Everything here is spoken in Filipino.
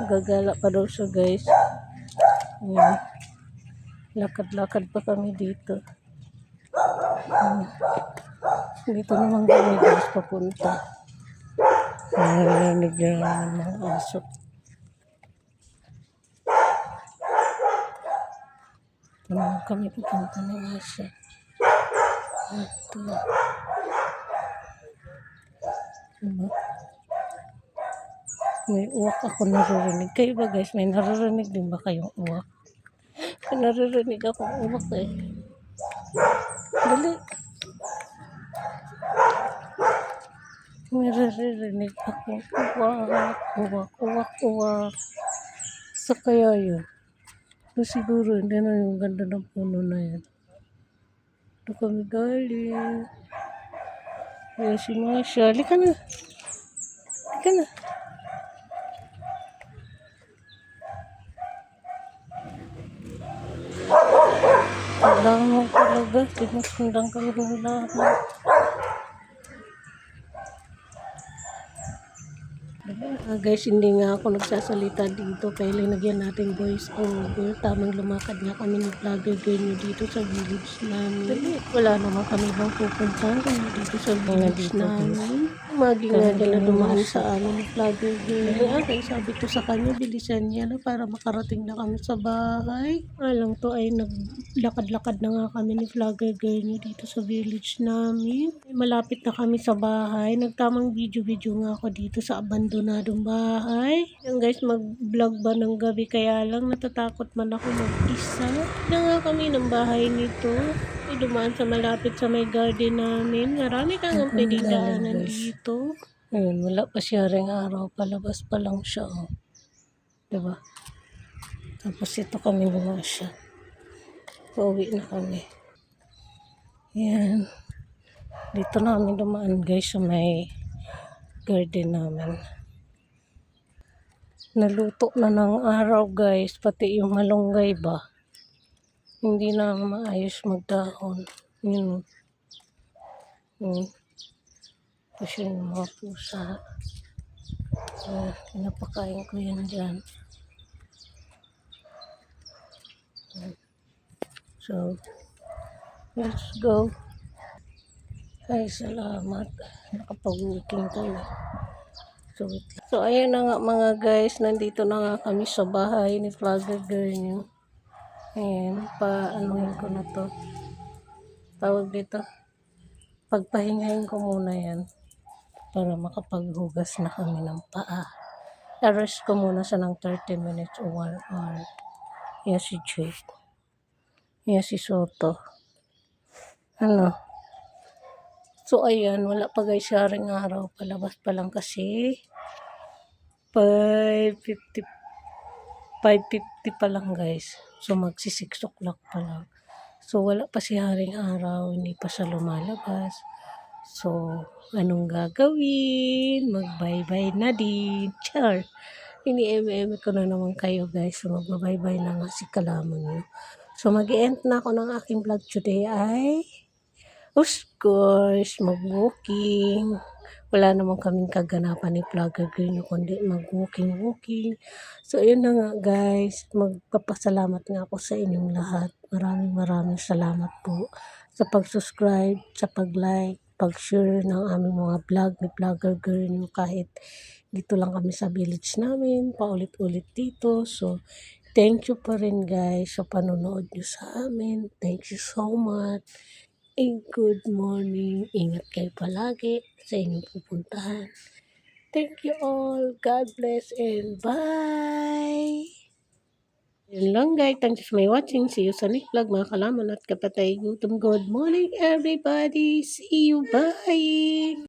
Gagala pa daw siya guys. Ayan. Lakad-lakad pa kami dito. Dito naman kami guys papunta. Narinig naman ng aso. Ito naman kami papunta ng aso. Ito. Diba? May uwak ako naririnig. Kayo ba guys, may naririnig din ba kayong uwak? Naririnig akong uwak eh. Dali. May naririnig akong uwak, uwak, uwak, uwak. Sa kaya yun? So, siguro hindi na yung ganda ng puno na yan. Ito kami galing. Ayan si Masha. Halika na. Halika na. Tandang mo talaga. Tinasundang kami ng lahat. Guys, hindi nga ako nagsasalita dito kaya linagyan natin voice over. Tamang lumakad nga kami ng vlogger girl nyo dito sa village namin. Wala naman kami bang pupuntahan dito sa village namin. Magi nga dyan na dumaan sa amin ng vlogger girl. Kaya sabi ko sa kanya, bilisan niya na para makarating na kami sa bahay. Alang to ay naglakad-lakad na nga kami ni vlogger girl nyo dito sa village namin. Malapit na kami sa bahay. Nagtamang video-video nga ako dito sa abandonadong bahay. Yan guys, mag-vlog ba ng gabi kaya lang natatakot man ako mag-isa. Na nga kami ng bahay nito. Ay dumaan sa malapit sa may garden namin. Marami kang ang pwede daanan dito. Ayun, wala pa siya ring araw. Palabas pa lang siya. Oh. Diba? Tapos ito kami naman siya. Pauwi na kami. Yan. Dito namin dumaan guys sa may garden namin. Naluto na ng araw guys. Pati yung malunggay ba. Hindi na maayos magdahon. Yun. Kasi yung mga pusa. Pinapakain ko yan dyan. So, let's go. Ay, salamat. Nakapag-working tayo. So, ayan na nga mga guys. Nandito na nga kami sa bahay ni vlogger girl nyo. Ayan, pa-anuhin ko na to. Tawag dito. Pagpahingahin ko muna yan. Para makapaghugas na kami ng paa. I-rest ko muna siya ng 30 minutes o 1 hour. Yan si Jake. Yan si Soto. Ano? So, ayan. Wala pa guys siya ring araw. Palabas pa lang kasi 5:50 pa lang guys. So, magsi 6 o'clock pa lang. So, wala pa si haring araw. Hindi pa siya lumalabas. So, anong gagawin? Mag-bye-bye na din. Char! Ini-MM ko na naman kayo guys. So, mag-bye-bye na nga si kalaman nyo. So, mag-end na ako ng aking vlog today ay of course, mag-walking. Wala naman kaming kaganapan ni vlogger girl nyo kundi mag-walking. So, yun na nga guys. Magpapasalamat nga ako sa inyong lahat. Maraming salamat po sa pag-subscribe, sa pag-like, pag-share ng aming mga vlog ni vlogger girl nyo kahit dito lang kami sa village namin, paulit-ulit dito. So, thank you pa rin guys sa panonood nyo sa amin. Thank you so much. Good morning. Ingat kayo palagi sa inyong pupuntahan. Thank you all. God bless and bye. Yun lang guys. Thanks for watching. See you sa next vlog mga kalaman at kapatay. Good morning everybody. See you. Bye.